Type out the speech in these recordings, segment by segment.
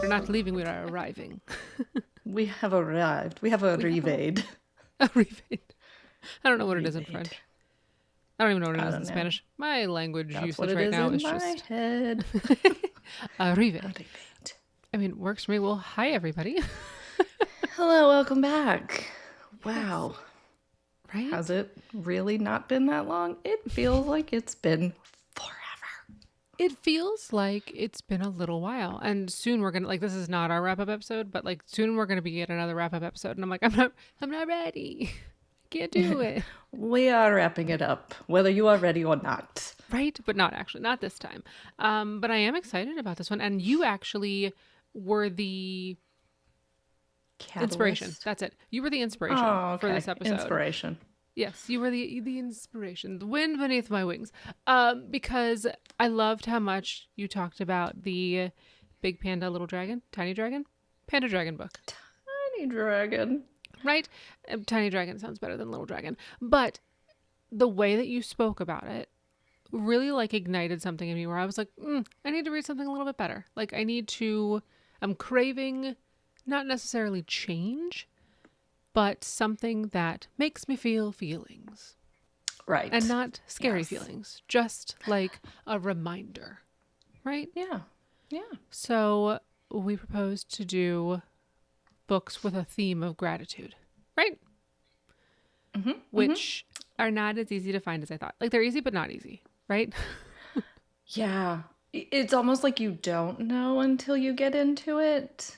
We're not leaving, we are arriving. We have arrived. We have arrived. Arrived. I don't know what it is in Arrived. French. I don't even know what it I is don't in know. Spanish. My language That's what usage it right is now in is my just head. arrived. Arrived. I mean, works for me. Well, hi everybody. Hello, welcome back. Wow. Right? Has it really not been that long? It feels like it's been forever. It feels like it's been a little while. And soon we're gonna this is not our wrap-up episode, but soon we're gonna be at another wrap-up episode. And I'm like, I'm not ready. Can't do it. We are wrapping it up, whether you are ready or not. Right? But not actually, not this time. But I am excited about this one. And you actually were the inspiration. Catalyst. That's it. You were the inspiration for this episode. Inspiration. Yes, you were the inspiration, the wind beneath my wings. Because I loved how much you talked about the Big Panda Little Dragon, Tiny Dragon, Panda Dragon book. Tiny dragon. Right? Tiny Dragon sounds better than Little Dragon. But the way that you spoke about it really ignited something in me where I was like, I need to read something a little bit better. I'm craving not necessarily change, but something that makes me feel feelings. Right. And not scary feelings, just like a reminder. Right? Yeah. Yeah. So we proposed to do books with a theme of gratitude, right? Which are not as easy to find as I thought. They're easy, but not easy, right? Yeah. It's almost like you don't know until you get into it.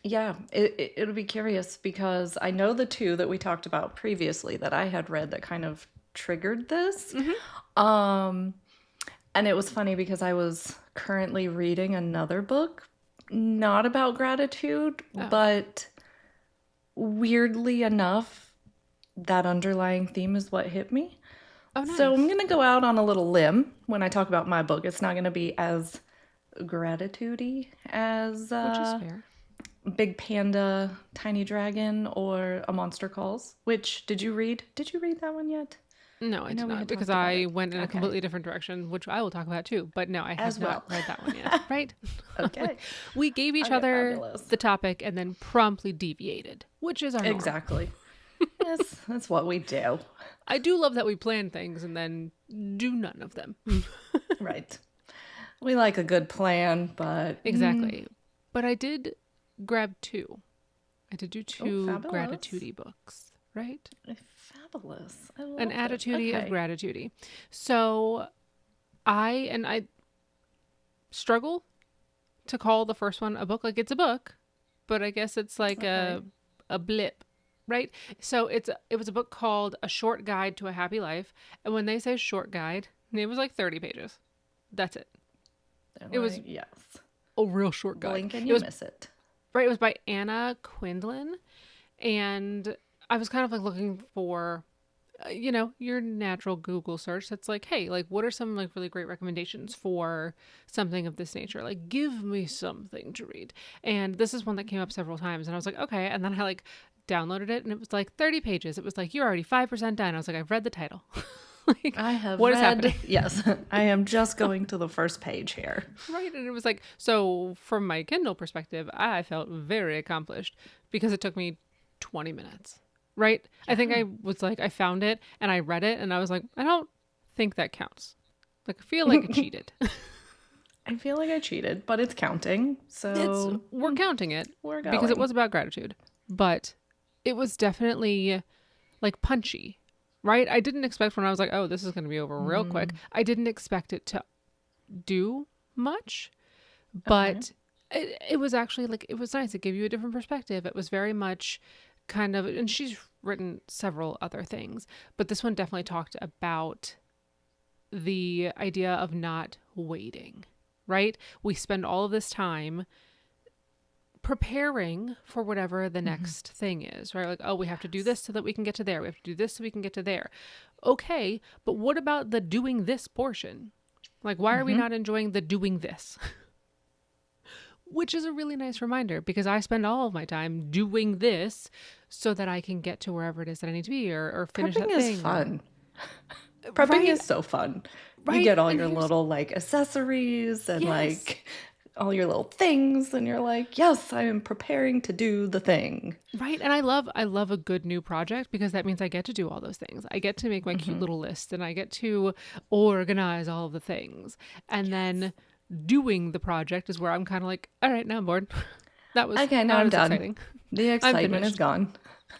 Yeah, it'll be curious because I know the two that we talked about previously that I had read that kind of triggered this. And it was funny because I was currently reading another book, not about gratitude, but weirdly enough, that underlying theme is what hit me. Oh, nice. So I'm going to go out on a little limb when I talk about my book. It's not going to be as gratitude-y as Which is fair. Big Panda, Tiny Dragon, or A Monster Calls. Which, did you read? Did you read that one yet? No, I did we not, had because talked about I it. went in a Okay. completely different direction, which I will talk about too. But no, I have As well. not read that one yet, right? Okay. We gave each Okay, other fabulous. the topic and then promptly deviated, which is our norm. Exactly. Yes, that's what we do. I do love that we plan things and then do none of them. Right. We like a good plan, but... Exactly. But I did grab two. I did do two fabulous. gratitude-y books, right? Fabulous. I love An it. attitude of Okay. gratitude. So I struggle to call the first one a book. It's a book, but I guess it's a blip, right? So it was a book called A Short Guide to a Happy Life. And when they say short guide, it was 30 pages. That's it. It was Yes. a real short guide. Blink and you miss it. Right, it was by Anna Quindlen, and I was kind of looking for, your natural Google search. That's hey, what are some really great recommendations for something of this nature? Give me something to read. And this is one that came up several times, and I was like, okay. And then I downloaded it, and it was 30 pages. It was you're already 5% done. I was I've read the title. I have what read, is happening? Yes, I am just going to the first page here. Right. And it was so from my Kindle perspective, I felt very accomplished because it took me 20 minutes. Right. Yeah. I think I was I found it and I read it and I was I don't think that counts. I feel I cheated. I feel I cheated, but it's counting. So we're counting it we're going. Because it was about gratitude, but it was definitely punchy. Right? I didn't expect when I was oh, this is going to be over real quick. I didn't expect it to do much, but it was actually it was nice. It gave you a different perspective. It was very much kind of, and she's written several other things, but this one definitely talked about the idea of not waiting, right? We spend all of this time preparing for whatever the next thing is, right? Oh, we have to do this so that we can get to there. We have to do this so we can get to there. Okay, but what about the doing this portion? Why are we not enjoying the doing this? Which is a really nice reminder because I spend all of my time doing this so that I can get to wherever it is that I need to be or finish Prepping that thing. is fun. Prepping is so fun. Right? You get all your little accessories and Yes. all your little things, and you're like, yes, I am preparing to do the thing. Right. And I love a good new project because that means I get to do all those things. I get to make my cute little list and I get to organize all of the things. And then doing the project is where I'm kind of like, all right, now I'm bored. That was Okay, now not I'm as done. exciting. The excitement is gone.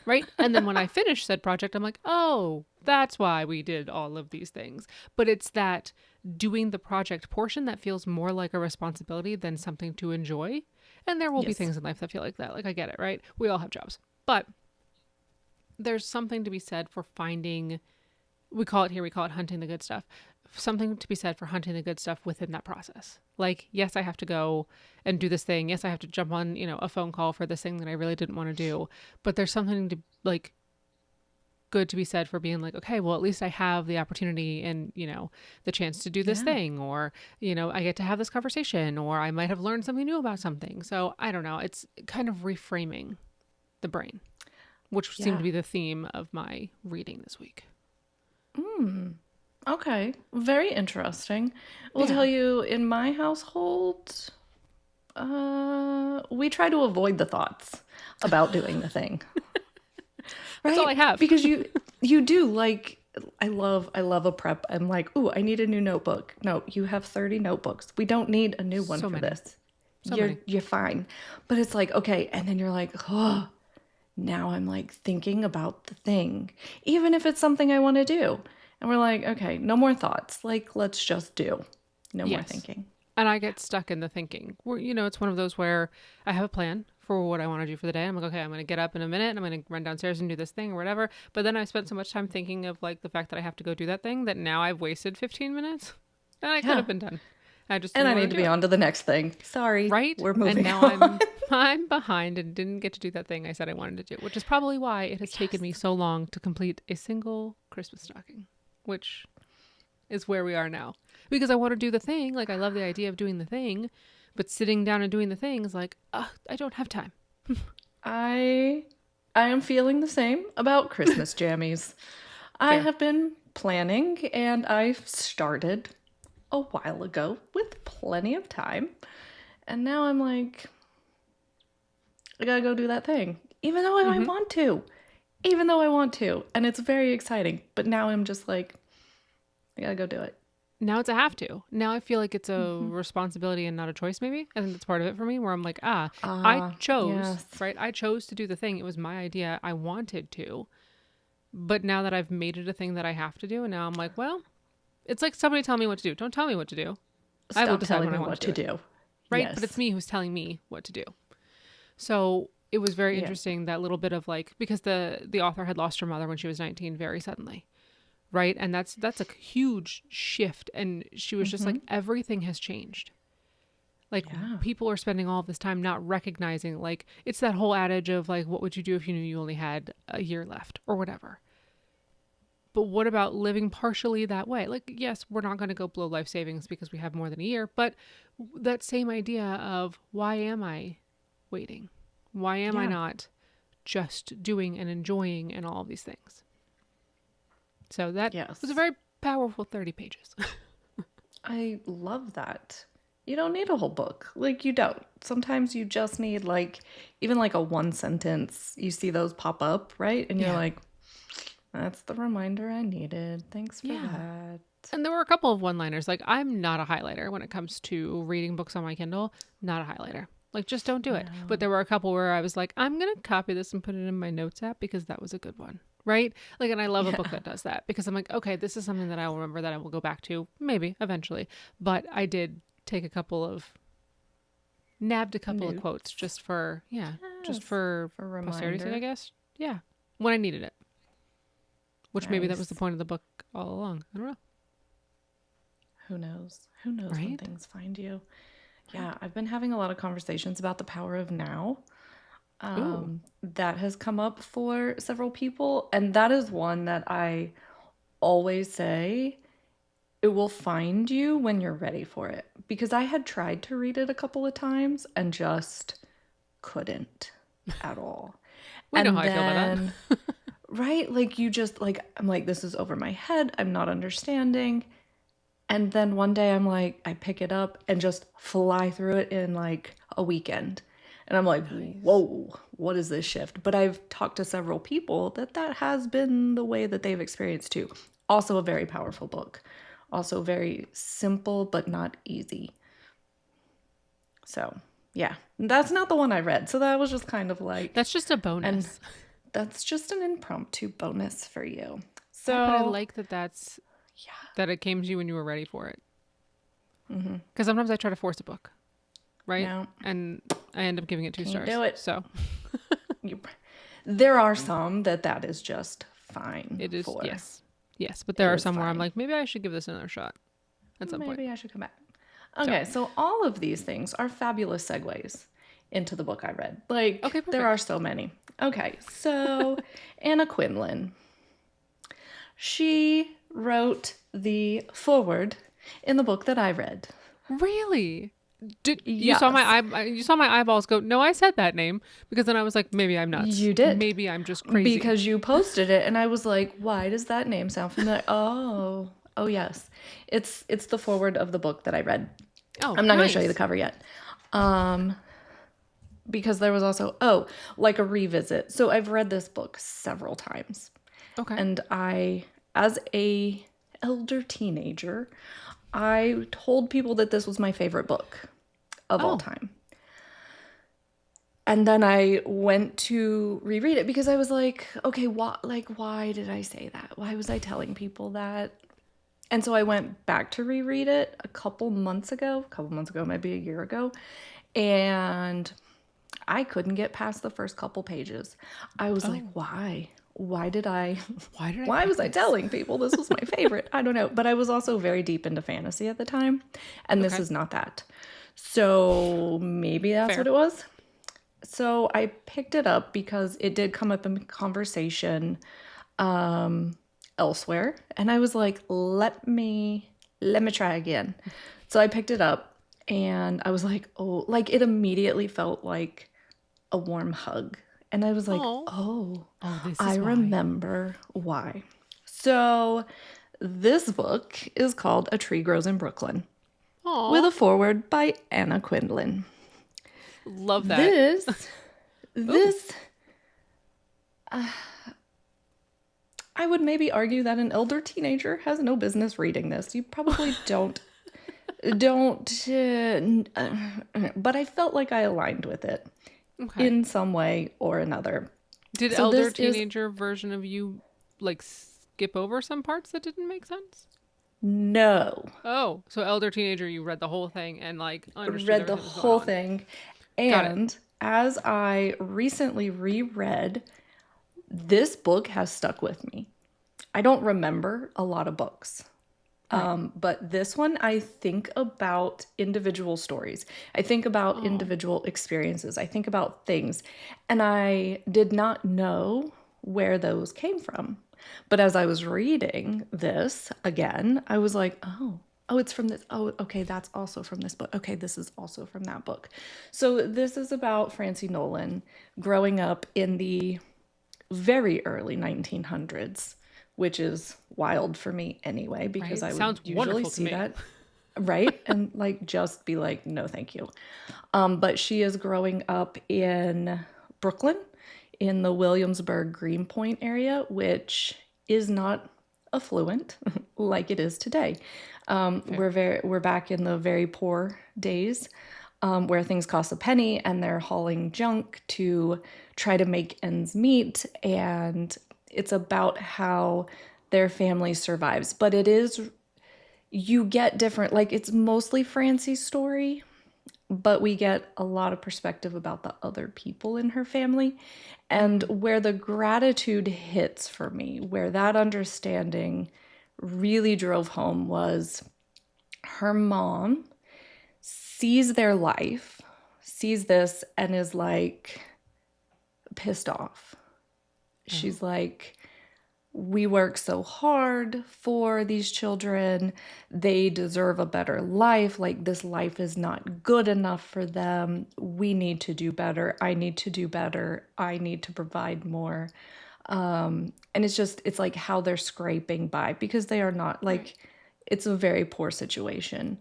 Right. And then when I finish said project, I'm like, oh, that's why we did all of these things. But it's that doing the project portion that feels more like a responsibility than something to enjoy. And there will be Yes. things in life that feel like that. Like, I get it, right? We all have jobs. But there's something to be said for finding, we call it hunting the good stuff. Something to be said for hunting the good stuff within that process. Like, yes, I have to go and do this thing. Yes, I have to jump on, a phone call for this thing that I really didn't want to do. But there's something to like good to be said for being like, okay, well, at least I have the opportunity and, the chance to do this thing, or, I get to have this conversation, or I might have learned something new about something. So I don't know. It's kind of reframing the brain, which seemed to be the theme of my reading this week. Okay, very interesting. We'll tell you, in my household, we try to avoid the thoughts about doing the thing. That's all I have. Because you do, like, I love a prep. I'm like, ooh, I need a new notebook. No, you have 30 notebooks. We don't need a new one for this. You're fine. But it's like, okay, and then you're like, oh, now I'm like thinking about the thing, even if it's something I want to do. And we're like, okay, no more thoughts. Like, let's just do. No more thinking. And I get stuck in the thinking. Where, it's one of those where I have a plan for what I want to do for the day. I'm like, okay, I'm going to get up in a minute and I'm going to run downstairs and do this thing or whatever. But then I spent so much time thinking of like the fact that I have to go do that thing that now I've wasted 15 minutes and I could have been done. I need to be on to the next thing. Sorry. Right? We're moving and now on. I'm behind and didn't get to do that thing I said I wanted to do, which is probably why it has taken me so long to complete a single Christmas stocking, which is where we are now. Because I want to do the thing. Like, I love the idea of doing the thing, but sitting down and doing the thing is like, I don't have time. I am feeling the same about Christmas jammies. I have been planning, and I've started a while ago with plenty of time. And now I'm like, I gotta go do that thing. Even though I want to. And it's very exciting. But now I'm just like, I gotta go do it. Now it's a have to. Now I feel like it's a responsibility and not a choice, maybe. I think that's part of it for me, where I'm like, I chose, right? I chose to do the thing. It was my idea. I wanted to. But now that I've made it a thing that I have to do, and now I'm like, well, it's like somebody tell me what to do. Don't tell me what to do. I will decide when I want to do. Right? Yes. But it's me who's telling me what to do. So it was very interesting, that little bit of like, because the author had lost her mother when she was 19 very suddenly. Right. And that's a huge shift. And she was just like, everything has changed. Like, people are spending all of this time not recognizing, like, it's that whole adage of like, what would you do if you knew you only had a year left or whatever? But what about living partially that way? Like, yes, we're not going to go blow life savings because we have more than a year, but that same idea of, why am I waiting? Why am I not just doing and enjoying and all of these things? So that was a very powerful 30 pages. I love that. You don't need a whole book. Like, you don't. Sometimes you just need, like, even like a one sentence. You see those pop up, right? And you're like, that's the reminder I needed. Thanks for that. And there were a couple of one-liners. Like, I'm not a highlighter when it comes to reading books on my Kindle. Not a highlighter. Like, just don't do it. But there were a couple where I was like, I'm going to copy this and put it in my notes app because that was a good one. Right? Like, and I love a book that does that, because I'm like, okay, this is something that I will remember, that I will go back to maybe eventually. But I did take nabbed a couple of quotes just for posterity's sake, I guess. Yeah. When I needed it. Which maybe that was the point of the book all along. I don't know. Who knows? Who knows when things find you? Yeah. I've been having a lot of conversations about the power of now. That has come up for several people, and that is one that I always say, it will find you when you're ready for it, because I had tried to read it a couple of times and just couldn't at all. We know how I feel about that. Right? Like, you just, like, I'm like, this is over my head. I'm not understanding. And then one day I'm like, I pick it up and just fly through it in like a weekend. And I'm like, whoa, what is this shift? But I've talked to several people that has been the way that they've experienced too. Also a very powerful book. Also very simple, but not easy. So, yeah, that's not the one I read. So that was just kind of like... That's just a bonus. And that's just an impromptu bonus for you. So, yeah, but I like that it came to you when you were ready for it. Because sometimes I try to force a book, right? No. And I end up giving it 2 stars. do it. So there are some that is just fine. it is, for. yes. But there are some where I'm fine. like, maybe I should give this another shot at some point. Maybe I should come back. Okay, so all of these things are fabulous segues into the book I read. Like, Okay, perfect. there are so many. Okay, so Anna Quindlen. She wrote the foreword in the book that I read. Really? You Yes. saw my eyeballs go, no, I said that name, because then I was like, maybe I'm nuts. You did. Maybe I'm just crazy. Because you posted it, and I was like, why does that name sound familiar? Oh, yes. It's the foreword of the book that I read. Oh, I'm not going to show you nice. the cover yet. Because there was also, like a revisit. So I've read this book several times. Okay. And I, as a elder teenager, I told people that this was my favorite book of all time. And then I went to reread it because I was like, okay, why did I say that? Why was I telling people that? And so I went back to reread it a couple months ago, maybe a year ago. And I couldn't get past the first couple pages. I was like, why? Why was I telling people this was my favorite? I don't know. But I was also very deep into fantasy at the time. And this is not that. So maybe that's what it was. So I picked it up because it did come up in conversation elsewhere. And I was like, let me try again. So I picked it up and I was like, oh, like it immediately felt like a warm hug. And I was like, I remember why. So this book is called A Tree Grows in Brooklyn. Aww. With a foreword by Anna Quindlen. Love that. This, I would maybe argue that an elder teenager has no business reading this. You probably don't, but I felt like I aligned with it in some way or another. Did elder teenager version of you like skip over some parts that didn't make sense? No. Oh, so elder teenager, you read the whole thing and like understood read the whole thing. And as I recently reread, this book has stuck with me. I don't remember a lot of books. But this one, I think about individual stories. I think about individual experiences. I think about things. And I did not know where those came from. But as I was reading this again, I was like, oh, it's from this. Oh, okay, that's also from this book. Okay, this is also from that book. So this is about Francie Nolan growing up in the very early 1900s, which is wild for me anyway, because I would usually see that. Right? And like, just be like, no, thank you. But she is growing up in Brooklyn, in the Williamsburg Greenpoint area, which is not affluent like it is today. We're back in the very poor days, where things cost a penny and they're hauling junk to try to make ends meet. And it's about how their family survives. But you get different, like it's mostly Francie's story, but we get a lot of perspective about the other people in her family. And where the gratitude hits for me, where that understanding really drove home, was her mom sees their life, sees this, and is like pissed off. She's like, we work so hard for these children. They deserve a better life. Like, this life is not good enough for them. We need to do better. I need to do better. I need to provide more. And it's like how they're scraping by, because they are not like, it's a very poor situation.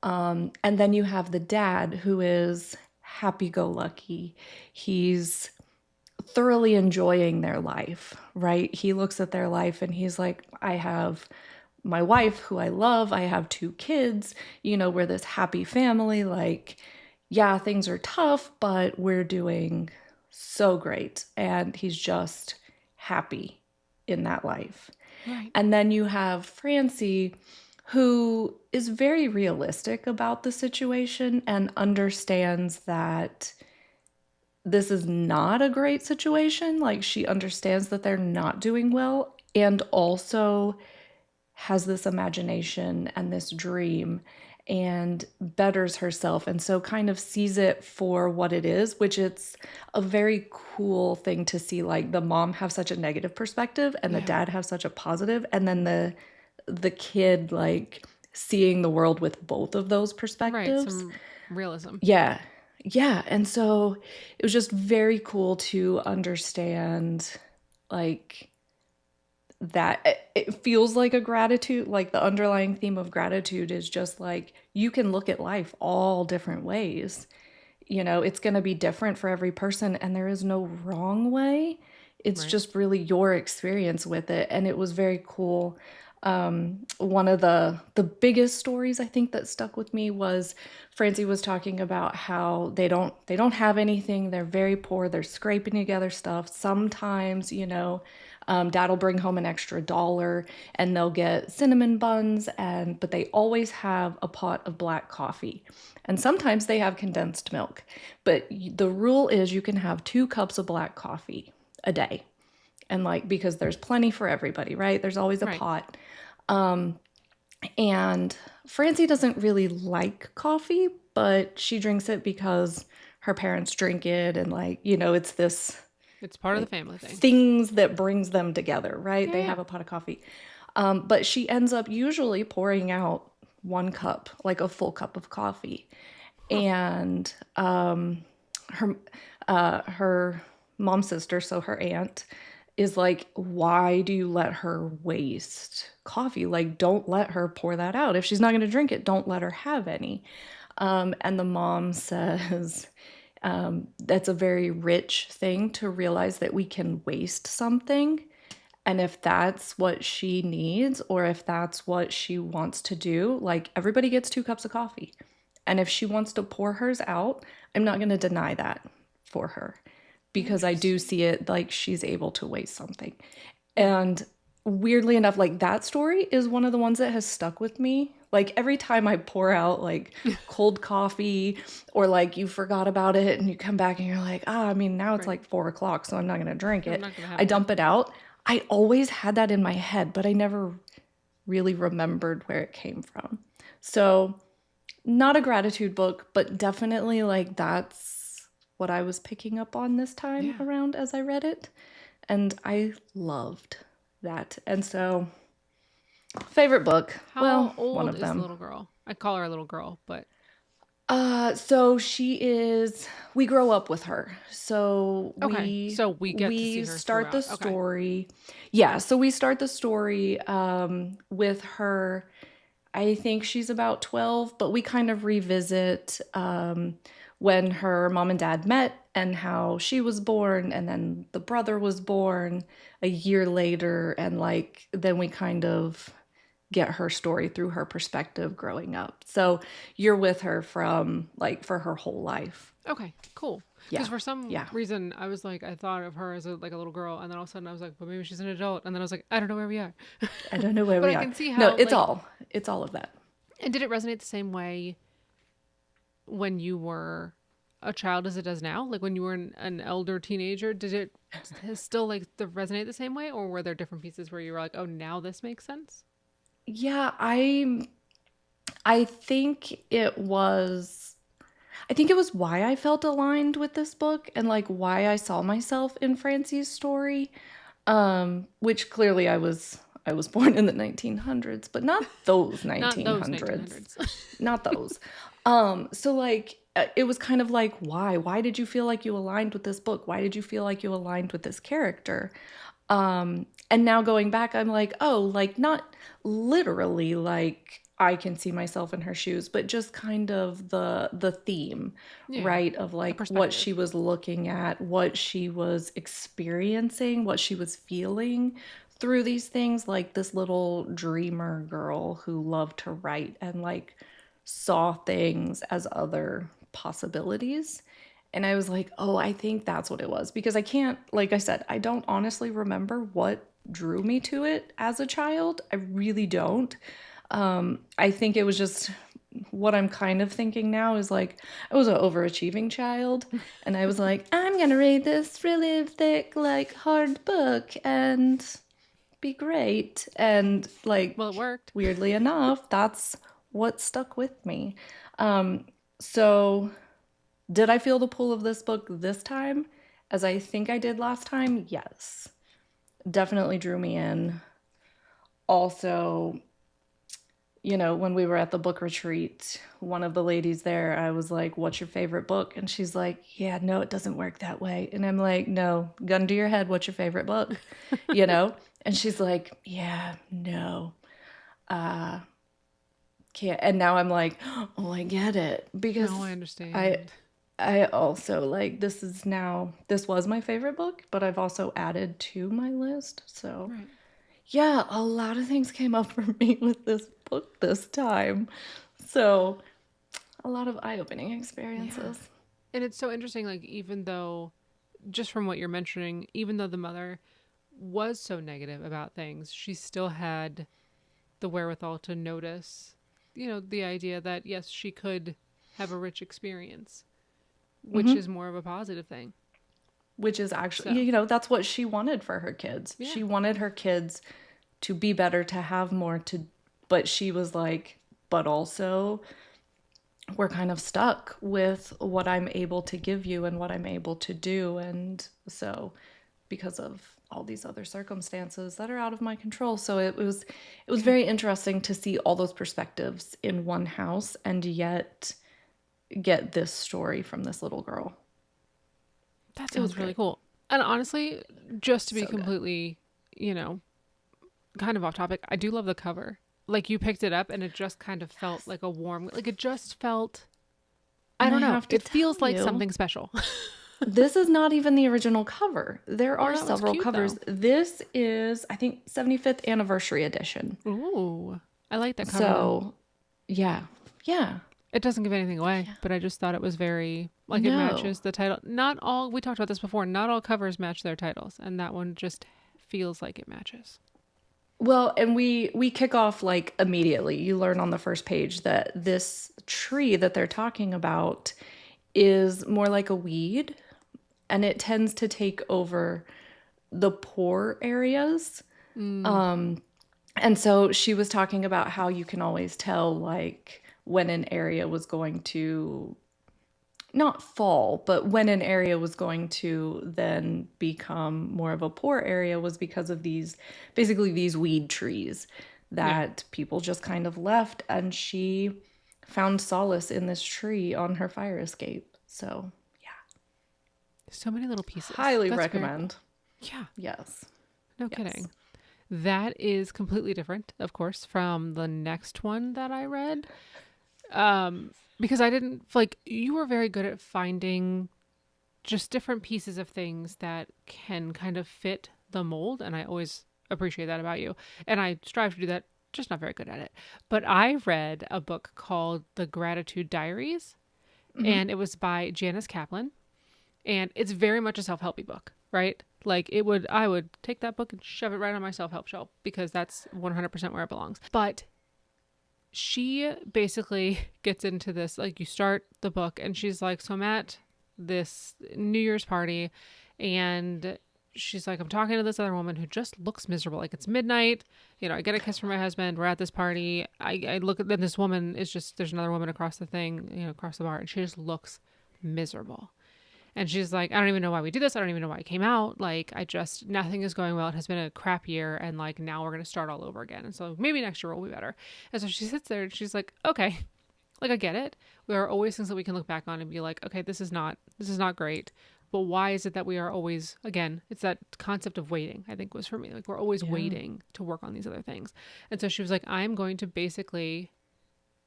And then you have the dad who is happy-go-lucky. He's thoroughly enjoying their life, right? He looks at their life and he's like, I have my wife who I love. I have 2 kids. You know, we're this happy family. Like, yeah, things are tough, but we're doing so great. And he's just happy in that life. Right. And then you have Francie, who is very realistic about the situation and understands that this is not a great situation. Like, she understands that they're not doing well, and also has this imagination and this dream and betters herself, and so kind of sees it for what it is, which it's a very cool thing to see, like the mom have such a negative perspective and the dad have such a positive, and then the kid like seeing the world with both of those perspectives. Right, some realism. Yeah. And so it was just very cool to understand, like, that it feels like a gratitude, like the underlying theme of gratitude is just like, you can look at life all different ways. You know, it's going to be different for every person, and there is no wrong way. It's just really your experience with it. And it was very cool. One of the biggest stories I think that stuck with me was Francie was talking about how they don't have anything. They're very poor. They're scraping together stuff. Sometimes, you know, dad will bring home an extra $1 and they'll get cinnamon buns, but they always have a pot of black coffee. And sometimes they have condensed milk. But the rule is you can have 2 cups of black coffee a day. And like, because there's plenty for everybody, right? There's always a pot. And Francie doesn't really like coffee, but she drinks it because her parents drink it. And like, you know, it's part of the family thing. Things that brings them together, right? They have a pot of coffee. But she ends up usually pouring out 1 cup, like a full cup of coffee. And her mom's sister, so her aunt, is like, why do you let her waste coffee? Like, don't let her pour that out. If she's not going to drink it, don't let her have any. And the mom says, that's a very rich thing to realize that we can waste something. And if that's what she needs, or if that's what she wants to do, like, everybody gets 2 cups of coffee. And if she wants to pour hers out, I'm not going to deny that for her, because I do see it like she's able to waste something. And weirdly enough, like, that story is one of the ones that has stuck with me. Like, every time I pour out like cold coffee, or like you forgot about it and you come back and you're like, I mean, now it's like 4:00, so I'm not going to drink it. I dump it out. I always had that in my head, but I never really remembered where it came from. So not a gratitude book, but definitely like that's what I was picking up on this time around as I read it. And I loved that. And so, favorite book. How old one of is them. the little girl? I call her a little girl, but so she is, we grow up with her. So we get to see her start the throughout. story. Yeah, so we start the story with her. I think she's about 12, but we kind of revisit when her mom and dad met and how she was born, and then the brother was born a year later, and like then we kind of get her story through her perspective growing up. So you're with her from like for her whole life. Okay, cool. Because for some reason I was like, I thought of her as like a little girl, and then all of a sudden I was like, well, maybe she's an adult, and then I was like, I don't know where we are. I don't know where we are. But I can see how. No, it's all of that. And did it resonate the same way when you were a child as it does now? Like when you were an elder teenager, did it still like resonate the same way, or were there different pieces where you were like, oh, now this makes sense? Yeah, I think it was why I felt aligned with this book, and like why I saw myself in Francie's story, which clearly I was born in the 1900s, but not those 1900s. Not those. So like it was kind of like, why did you feel like you aligned with this book? Why did you feel like you aligned with this character? And now going back, I'm like, oh, like not literally like I can see myself in her shoes, but just kind of the theme, Yeah. right? Of The like what perspective. she was looking at, what she was experiencing, what she was feeling through these things, like this little dreamer girl who loved to write and like saw things as other possibilities. And I was like, oh, I think that's what it was. Because I can't, like I said, I don't honestly remember what drew me to it as a child. I really don't. I think it was just what I'm kind of thinking now is like, I was an overachieving child. And I was like, I'm going to read this really thick, like hard book and be great. And like, Well, it worked. weirdly enough, that's what stuck with me. So did I feel the pull of this book this time as I think I did last time? Yes. Definitely drew me in. Also, you know, when we were at the book retreat, one of the ladies there, I was like, what's your favorite book? And she's like, yeah, no, it doesn't work that way. And I'm like, no, gun to your head, what's your favorite book? You know? And she's like, yeah, no. Can't. And now I'm like, oh, I get it. Because No, I I understand. I also like this was my favorite book, but I've also added to my list. So Right. yeah, a lot of things came up for me with this book this time. So a lot of eye-opening Yeah. experiences. And it's so interesting, like, even though, just from what you're mentioning, even though the mother was so negative about things, she still had the wherewithal to notice, the idea that, yes, she could have a rich experience, which is more of a positive thing. Which is actually, So, that's what she wanted for her kids. yeah. She wanted her kids to be better, to have more, but she was like, but also we're kind of stuck with what I'm able to give you and what I'm able to do. And so because of all these other circumstances that are out of my control. So it was Yeah. very interesting to see all those perspectives in one house and yet get this story from this little girl. That It was sounds really great. cool. And honestly, just to be So good. completely, you know, kind of off topic, I do love the cover. Like, you picked it up and it just kind of felt like a warm, like, it just felt, I And I don't know. have to It tell feels like you, something special. this is not even the original cover. There Oh, are that one's several cute covers. though. This is, I think, 75th anniversary edition. Ooh, I like that cover though. So, yeah. Yeah. It doesn't give anything away, but I just thought it was very, like, it No. matches the title. Not all, we talked about this before, not all covers match their titles, and that one just feels like it matches. Well, and we kick off like immediately. You learn on the first page that this tree that they're talking about is more like a weed and it tends to take over the poor areas. Mm, And so she was talking about how you can always tell like when an area was going to not fall, but when an area was going to then become more of a poor area was because of these weed trees yeah. that people just kind of left. And she found solace in this tree on her fire escape. So, yeah, So many little pieces. highly That's very cool. recommend. Yeah, Yes. no Yes. kidding. That is completely different, of course, from the next one that I read. Because I didn't, like, you were very good at finding just different pieces of things that can kind of fit the mold. And I always appreciate that about you. And I strive to do that, just not very good at it. But I read a book called The Gratitude Diaries, and it was by Janice Kaplan. And it's very much a self-helpy book, right? Like, I would take that book and shove it right on my self-help shelf because that's 100% where it belongs. But she basically gets into this, like, you start the book and she's like, so I'm at this New Year's party, and she's like, I'm talking to this other woman who just looks miserable. Like, it's midnight, I get a kiss from my husband, we're at this party, I look at, then this woman is just, there's another woman across the thing, across the bar, and she just looks miserable. And she's like, I don't even know why we do this. I don't even know why I came out. Like, nothing is going well. It has been a crap year. And like, now we're going to start all over again. And so maybe next year will be better. And so she sits there and she's like, okay, like, I get it. There are always things that we can look back on and be like, okay, this is not great. but why is it that we are always, again, it's that concept of waiting, I think was for me. Like we're always waiting to work on these other things. And so she was like, I'm going to basically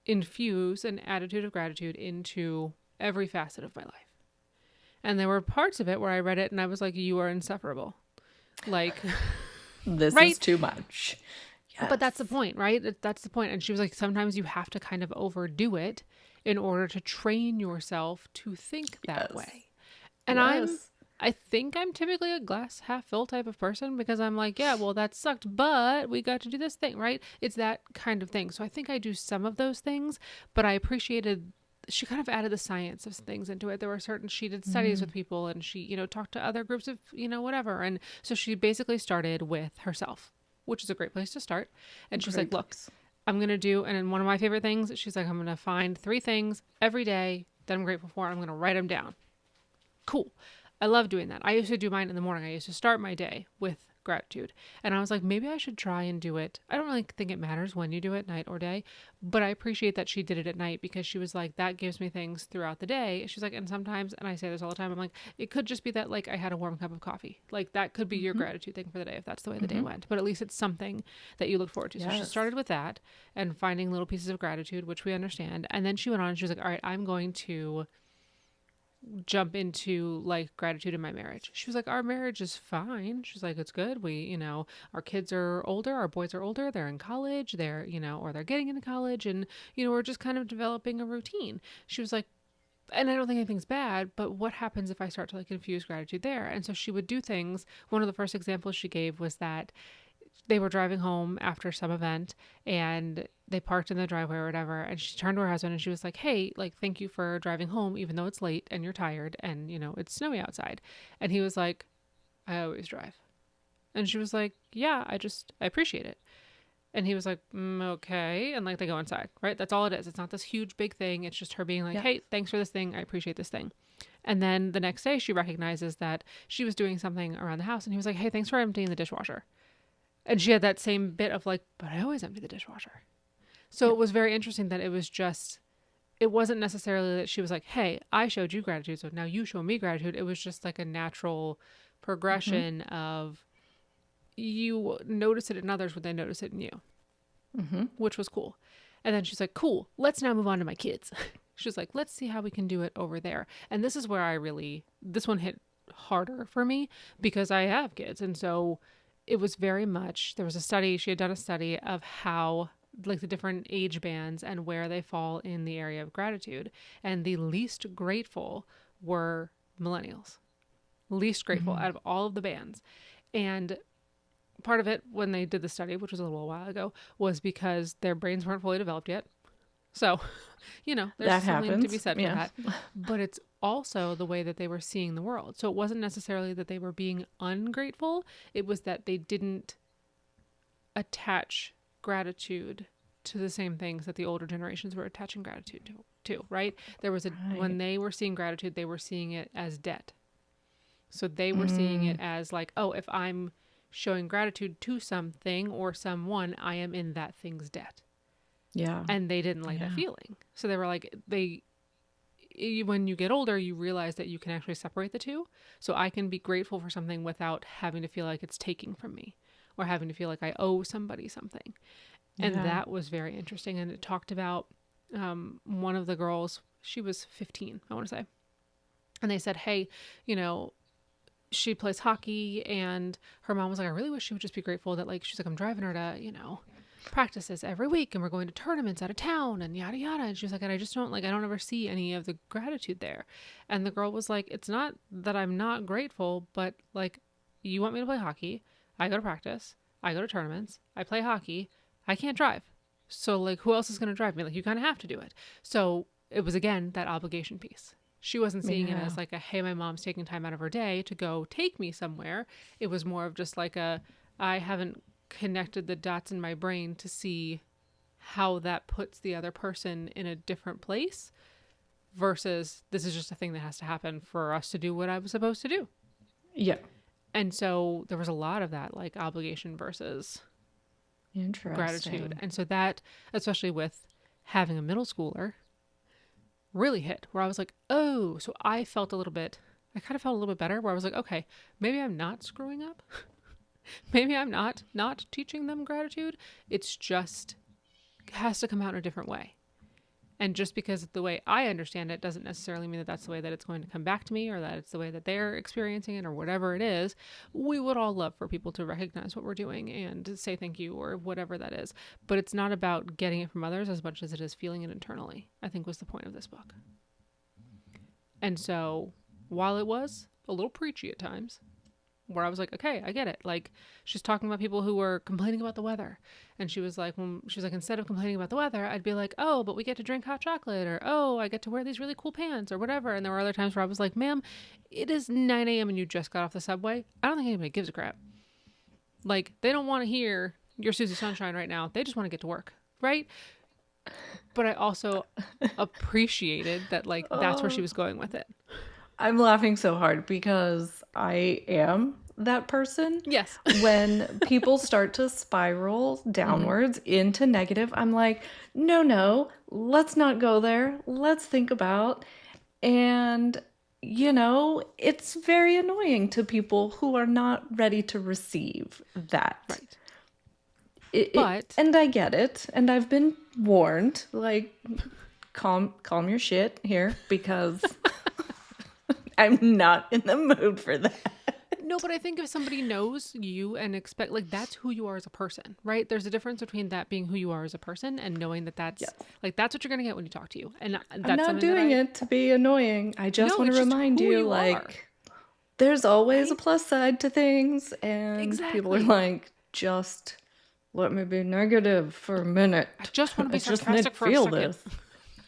infuse an attitude of gratitude into every facet of my life. And there were parts of it where I read it and I was like, you are insufferable. Like, this right? is too much. Yes. But that's the point, right? That's the point. And she was like, sometimes you have to kind of overdo it in order to train yourself to think that way. And I think I'm typically a glass half full type of person because I'm like, yeah, well, that sucked, but we got to do this thing, right? It's that kind of thing. So I think I do some of those things, but I appreciated she kind of added the science of things into it. There were certain, she did studies with people and she, you know, talked to other groups of, you know, whatever. And so she basically started with herself, which is a great place to start. And she's like, look, I'm going to do, and then one of my favorite things, she's like, I'm going to find 3 things every day that I'm grateful for. And I'm going to write them down. Cool. I love doing that. I used to do mine in the morning. I used to start my day with gratitude. And I was like, maybe I should try and do it. I don't really think it matters when you do it, night or day, but I appreciate that she did it at night because she was like, that gives me things throughout the day. She's like, and sometimes, and I say this all the time, I'm like, it could just be that like I had a warm cup of coffee. Like that could be your gratitude thing for the day if that's the way the day went. But at least it's something that you look forward to. So she started with that and finding little pieces of gratitude, which we understand. And then she went on and she was like, all right, I'm going to jump into like gratitude in my marriage. She was like, our marriage is fine. She's like, it's good. We, you know, our kids are older, our boys are older, they're in college, they're, you know, or they're getting into college, and, you know, we're just kind of developing a routine. She was like, and I don't think anything's bad, but what happens if I start to like infuse gratitude there? And so she would do things. One of the first examples she gave was that they were driving home after some event and they parked in the driveway or whatever. And she turned to her husband and she was like, hey, like, thank you for driving home, even though it's late and you're tired and, you know, it's snowy outside. And he was like, I always drive. And she was like, yeah, I appreciate it. And he was like, okay. And like they go inside, right? That's all it is. It's not this huge big thing. It's just her being like, hey, thanks for this thing. I appreciate this thing. And then the next day she recognizes that she was doing something around the house and he was like, hey, thanks for emptying the dishwasher. And she had that same bit of like, but I always empty the dishwasher. So it was very interesting that it was just, it wasn't necessarily that she was like, hey, I showed you gratitude, so now you show me gratitude. It was just like a natural progression of you notice it in others when they notice it in you, which was cool. And then she's like, cool, let's now move on to my kids. She's like, let's see how we can do it over there. And this is where this one hit harder for me because I have kids. And so it was very much, there was a study, she had done a study of how like the different age bands and where they fall in the area of gratitude. And the least grateful were millennials, least grateful out of all of the bands. And part of it when they did the study, which was a little while ago, was because their brains weren't fully developed yet. So, you know, there's something to be said for that. But it's also the way that they were seeing the world. So it wasn't necessarily that they were being ungrateful. It was that they didn't attach gratitude to the same things that the older generations were attaching gratitude to, right? There was when they were seeing gratitude, they were seeing it as debt. So they were seeing it as like, oh, if I'm showing gratitude to something or someone, I am in that thing's debt. Yeah. And they didn't like that feeling. So they were like, when you get older, you realize that you can actually separate the two. So I can be grateful for something without having to feel like it's taking from me or having to feel like I owe somebody something. And that was very interesting. And it talked about one of the girls, she was 15, I want to say. And they said, hey, you know, she plays hockey and her mom was like, I really wish she would just be grateful that like, she's like, I'm driving her to, you know, practices every week and we're going to tournaments out of town and yada yada. And she was like, and I just don't I don't ever see any of the gratitude there. And the girl was like, it's not that I'm not grateful, but like, you want me to play hockey, I go to practice, I go to tournaments, I play hockey, I can't drive, so like who else is going to drive me? Like you kind of have to do it. So it was again that obligation piece. She wasn't seeing it as like a, hey, my mom's taking time out of her day to go take me somewhere. It was more of just like I haven't connected the dots in my brain to see how that puts the other person in a different place versus this is just a thing that has to happen for us to do what I was supposed to do. Yeah. And so there was a lot of that, like obligation versus gratitude. And so that, especially with having a middle schooler, really hit where I was like, oh, so I felt a little bit, I kind of felt a little bit better where I was like, okay, maybe I'm not screwing up. Maybe I'm not teaching them gratitude. It's just has to come out in a different way. And just because the way I understand it doesn't necessarily mean that that's the way that it's going to come back to me, or that it's the way that they're experiencing it, or whatever it is. We would all love for people to recognize what we're doing and say thank you or whatever that is. But it's not about getting it from others as much as it is feeling it internally, I think was the point of this book. And so while it was a little preachy at times, where I was like, okay, I get it. Like, she's talking about people who were complaining about the weather. And she was like, instead of complaining about the weather, I'd be like, oh, but we get to drink hot chocolate, or, oh, I get to wear these really cool pants, or whatever. And there were other times where I was like, ma'am, it is 9 a.m. and you just got off the subway. I don't think anybody gives a crap. Like, they don't want to hear your Susie Sunshine right now. They just want to get to work, right? But I also appreciated that, like, that's where she was going with it. I'm laughing so hard because I am that person. Yes. When people start to spiral downwards into negative, I'm like, no, let's not go there. Let's think about. And, it's very annoying to people who are not ready to receive that. Right. And I get it. And I've been warned, like, calm your shit here, because I'm not in the mood for that. No, but I think if somebody knows you and expect, like, that's who you are as a person, right? There's a difference between that being who you are as a person and knowing that that's, like, that's what you're going to get when you talk to you. And that's I'm not doing it to be annoying. I just want to remind you, like, there's always a plus side to things. And people are like, just let me be negative for a minute. I just want to be sarcastic for a second. This.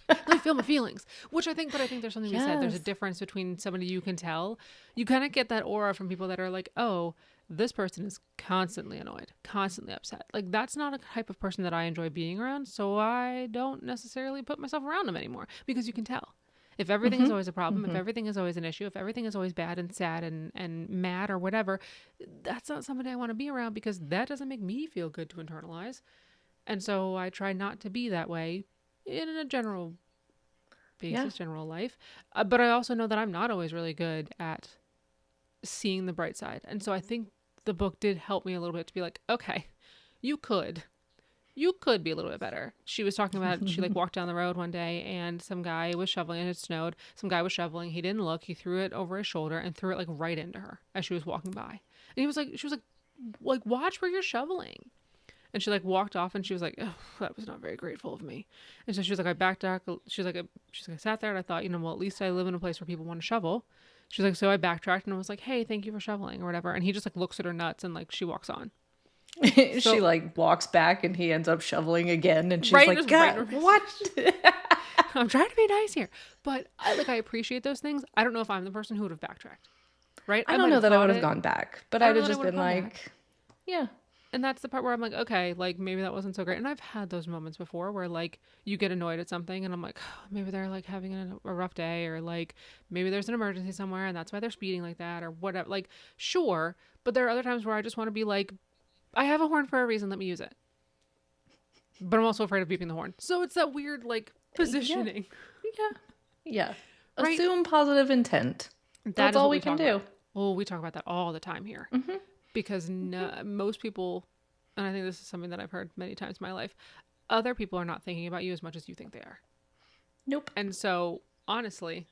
Let me feel my feelings, but I think there's something to be said. There's a difference between somebody you can tell. You kind of get that aura from people that are like, oh, this person is constantly annoyed, constantly upset. Like, that's not a type of person that I enjoy being around. So I don't necessarily put myself around them anymore, because you can tell. If everything is always a problem, if everything is always an issue, if everything is always bad and sad and mad or whatever, that's not somebody I want to be around, because that doesn't make me feel good to internalize. And so I try not to be that way in a general basis, general life. But I also know that I'm not always really good at seeing the bright side. And so I think the book did help me a little bit to be like, okay, you could be a little bit better. She was talking about, she like walked down the road one day and some guy was shoveling, and it snowed. Some guy was shoveling. He didn't look. He threw it over his shoulder and threw it like right into her as she was walking by. And she was like, watch where you're shoveling. And she like walked off, and she was like, oh, that was not very grateful of me. And so she was like, I backed up. She's like, I sat there and I thought, well, at least I live in a place where people want to shovel. She's like, so I backtracked and I was like, hey, thank you for shoveling or whatever. And he just like looks at her nuts, and like she walks on. She like walks back and he ends up shoveling again. And she's like, God, what? I'm trying to be nice here. But I appreciate those things. I don't know if I'm the person who would have backtracked. Right? I don't know that I would have gone back, but I'd have just been like, yeah. And that's the part where I'm like, okay, like maybe that wasn't so great. And I've had those moments before where like you get annoyed at something and I'm like, oh, maybe they're like having a rough day, or like maybe there's an emergency somewhere and that's why they're speeding like that or whatever. Like, sure. But there are other times where I just want to be like, I have a horn for a reason. Let me use it. But I'm also afraid of beeping the horn. So it's that weird like positioning. Yeah. Right? Assume positive intent. That's all we can do. Well, we talk about that all the time here. Because most people, and I think this is something that I've heard many times in my life, other people are not thinking about you as much as you think they are. Nope. And so, honestly,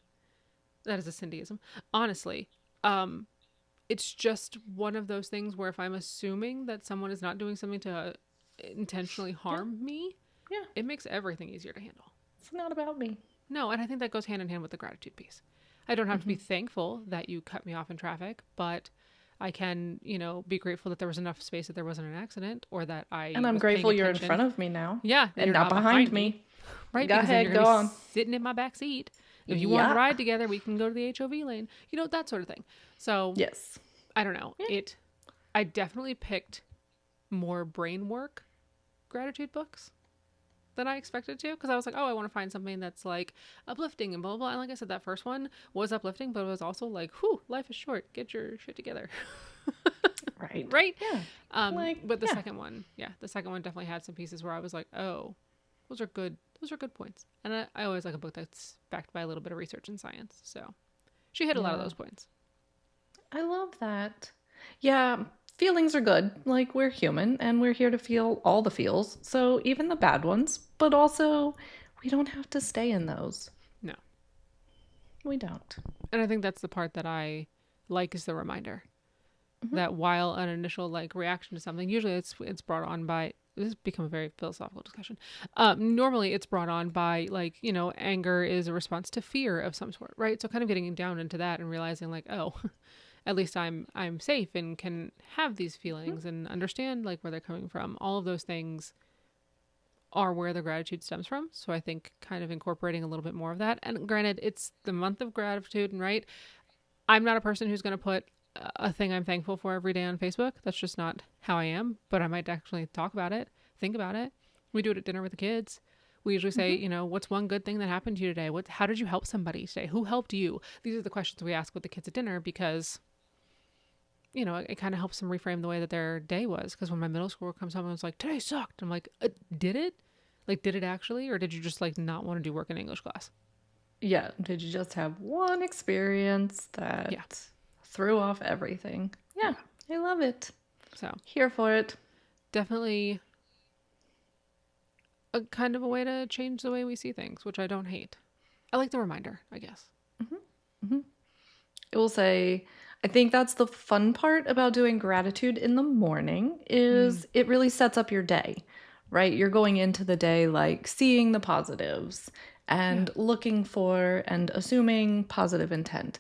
that is a Cindyism. Honestly, it's just one of those things where if I'm assuming that someone is not doing something to intentionally harm me, it makes everything easier to handle. It's not about me. No, and I think that goes hand in hand with the gratitude piece. I don't have to be thankful that you cut me off in traffic, but I can, be grateful that there was enough space that there wasn't an accident, or that And I'm grateful you're in front of me now. Yeah. And not behind me. Right. Go ahead, go on. Sitting in my back seat. If you want to ride together, we can go to the HOV lane. That sort of thing. So yes. I don't know. Yeah. I definitely picked more brain work gratitude books than I expected to, because I was like, oh, I want to find something that's like uplifting and blah, blah, blah. And like I said, that first one was uplifting, but it was also like, whew, life is short. Get your shit together. Right. Right? Yeah. But the second one, definitely had some pieces where I was like, oh, those are good points. And I always like a book that's backed by a little bit of research and science. So She hit a lot of Yeah. those points. I love that. Yeah, feelings are good. Like, we're human and we're here to feel all the feels. So, even the bad ones, but also we don't have to stay in those. No. We don't. And I think that's the part that I like, is the reminder Mm-hmm. that while an initial like reaction to something, usually it's brought on by, this has become a very philosophical discussion. Normally it's brought on by, like, you know, anger is a response to fear of some sort, right? So kind of getting down into that and realizing like, oh, at least I'm safe and can have these feelings and understand like where they're coming from. All of those things are where the gratitude stems from. So I think kind of incorporating a little bit more of that. And granted, it's the month of gratitude, and right, I'm not a person who's going to put a thing I'm thankful for every day on Facebook. That's just not how I am. But I might actually talk about it, think about it. We do it at dinner with the kids. We usually say, you know, what's one good thing that happened to you today? How did you help somebody today? Who helped you? These are the questions we ask with the kids at dinner, because, you know, it kind of helps them reframe the way that their day was. Because when my middle schooler comes home and was like, today sucked, I'm like, did it? Like, did it actually? Or did you just like not want to do work in English class? Yeah, did you just have one experience that threw off everything? Yeah, I love it. So Here for it. definitely a kind of a way to change the way we see things, which I don't hate. I like the reminder, I guess. It will say, I think that's the fun part about doing gratitude in the morning is it really sets up your day, right? You're going into the day like seeing the positives and looking for and assuming positive intent.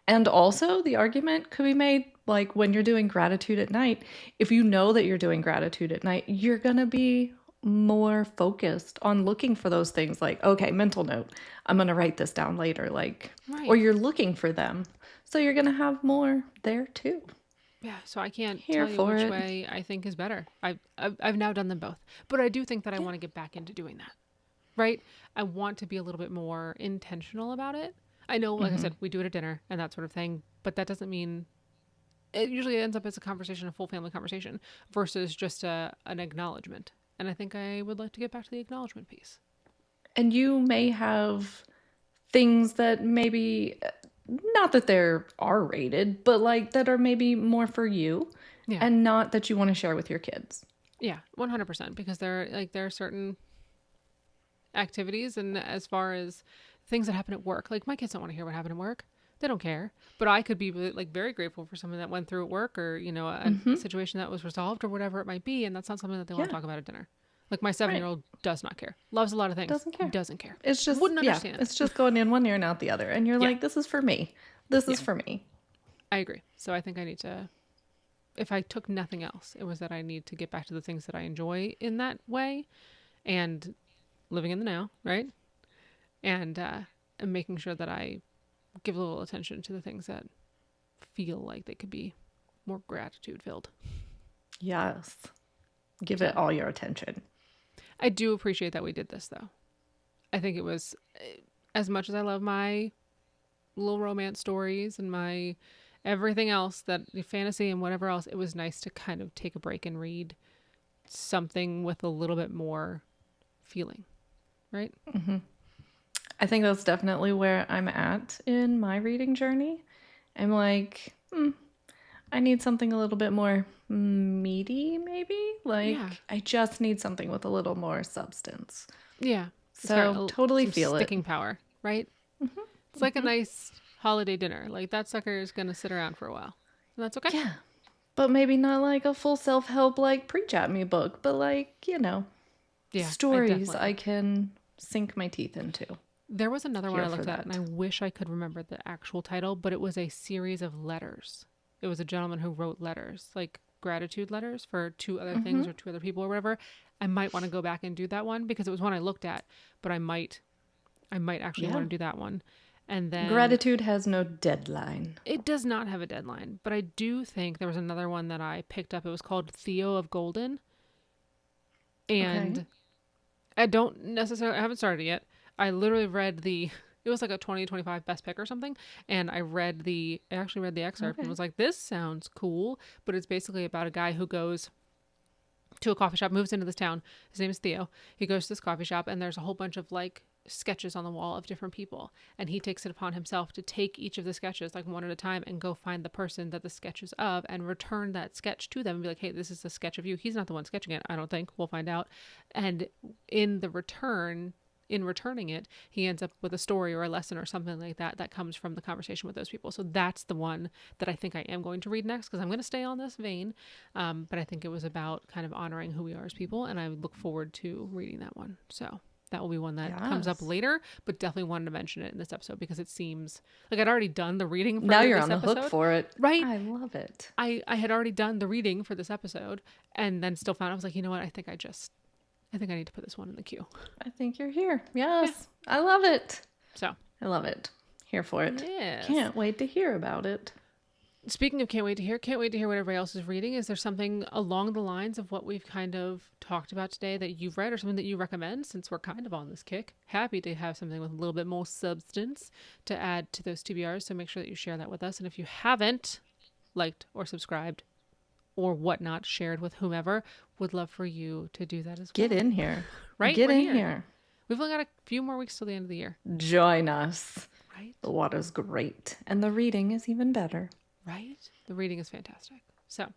And also the argument could be made like when you're doing gratitude at night, if you know that you're doing gratitude at night, you're going to be more focused on looking for those things like, okay, mental note, I'm going to write this down later, like, or Right. you're looking for them. So you're going to have more there too. Yeah, so I can't Here tell you for which it. way I think is better. I've now done them both. But I do think that I want to get back into doing that. Right? I want to be a little bit more intentional about it. I know, like I said, we do it at dinner and that sort of thing, but that doesn't mean, it usually ends up as a conversation, a full family conversation, versus just an acknowledgement. And I think I would like to get back to the acknowledgement piece. And you may have things that maybe, not that they're R rated, but like that are maybe more for you Yeah. and not that you want to share with your kids. Yeah, 100%. Because there are certain activities, and as far as things that happen at work, like my kids don't want to hear what happened at work. They don't care. But I could be like very grateful for something that went through at work, or, you know, a situation that was resolved or whatever it might be. And that's not something that they want to talk about at dinner. Like my 7-year-old does not care. Loves a lot of things. Doesn't care. Care. It's just, Wouldn't understand. it's just going in one ear and out the other. And you're like, this is for me. This is for me. I agree. So I think I need to, if I took nothing else, it was that I need to get back to the things that I enjoy in that way, and living in the now, right? And making sure that I give a little attention to the things that feel like they could be more gratitude filled. Yes. Give it all your attention. I do appreciate that we did this, though. I think it was, as much as I love my little romance stories and my everything else, that fantasy and whatever else, it was nice to kind of take a break and read something with a little bit more feeling, right? I think that's definitely where I'm at in my reading journey. I'm like, I need something a little bit more meaty, maybe. Like, I just need something with a little more substance. Yeah. So totally feel sticking power, right? It's like a nice holiday dinner. Like, that sucker is going to sit around for a while. And that's okay. Yeah. But maybe not like a full self-help, like, preach at me book, but like, you know, stories I can sink my teeth into. There was another one I looked at, that. and I wish I could remember the actual title, but it was a series of letters. It was a gentleman who wrote letters, like gratitude letters for 2 other things or 2 other people or whatever. I might want to go back and do that one, because it was one I looked at, but I might actually want to do that one. And then gratitude has no deadline. It does not have a deadline, but I do think there was another one that I picked up. It was called Theo of Golden. And I haven't started it yet. I literally read it was like a 2025 best pick or something. And I actually read the excerpt and was like, this sounds cool. But it's basically about a guy who goes to a coffee shop, moves into this town. His name is Theo. He goes to this coffee shop, and there's a whole bunch of like sketches on the wall of different people, and he takes it upon himself to take each of the sketches like one at a time and go find the person that the sketch is of and return that sketch to them and be like, hey, this is a sketch of you. He's not the one sketching it, I don't think. We'll find out. And in returning it, he ends up with a story or a lesson or something like that that comes from the conversation with those people. So that's the one that I think I am going to read next, because I'm going to stay on this vein. But I think it was about kind of honoring who we are as people, and I look forward to reading that one. So that will be one that comes up later, but definitely wanted to mention it in this episode because it seems like I'd already done the reading for now you're this on the episode. hook for it. Right? I love it. I had already done the reading for this episode and then still found, I was like, you know what? I think I need to put this one in the queue. I think you're here. Yes. Yeah. I love it. So I love it. Here for it. Yes. Can't wait to hear about it. Speaking of can't wait to hear what everybody else is reading. Is there something along the lines of what we've kind of talked about today that you've read or something that you recommend, since we're kind of on this kick? Happy to have something with a little bit more substance to add to those TBRs. So make sure that you share that with us. And if you haven't liked or subscribed or whatnot, shared with whomever, would love for you to do that as well. Get in here. Right? Get in here. We've only got a few more weeks till the end of the year. Join us. Right? The water's great. And the reading is even better. Right? The reading is fantastic. So,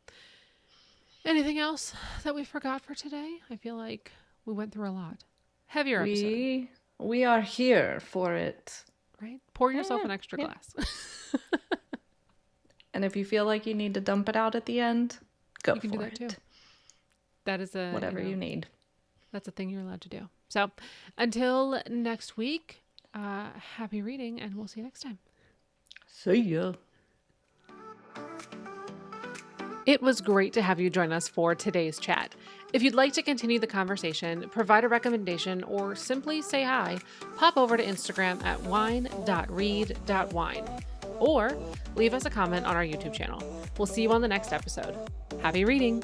anything else that we forgot for today? I feel like we went through a lot. Heavier episode. We are here for it. Right? Pour yourself an extra glass. And if you feel like you need to dump it out at the end, go for it. You can do that too. That is whatever you need. That's a thing you're allowed to do. So, until next week, happy reading, and we'll see you next time. See ya. It was great to have you join us for today's chat. If you'd like to continue the conversation, provide a recommendation, or simply say hi, pop over to Instagram at wine.read.wine, or leave us a comment on our YouTube channel. We'll see you on the next episode. Happy reading!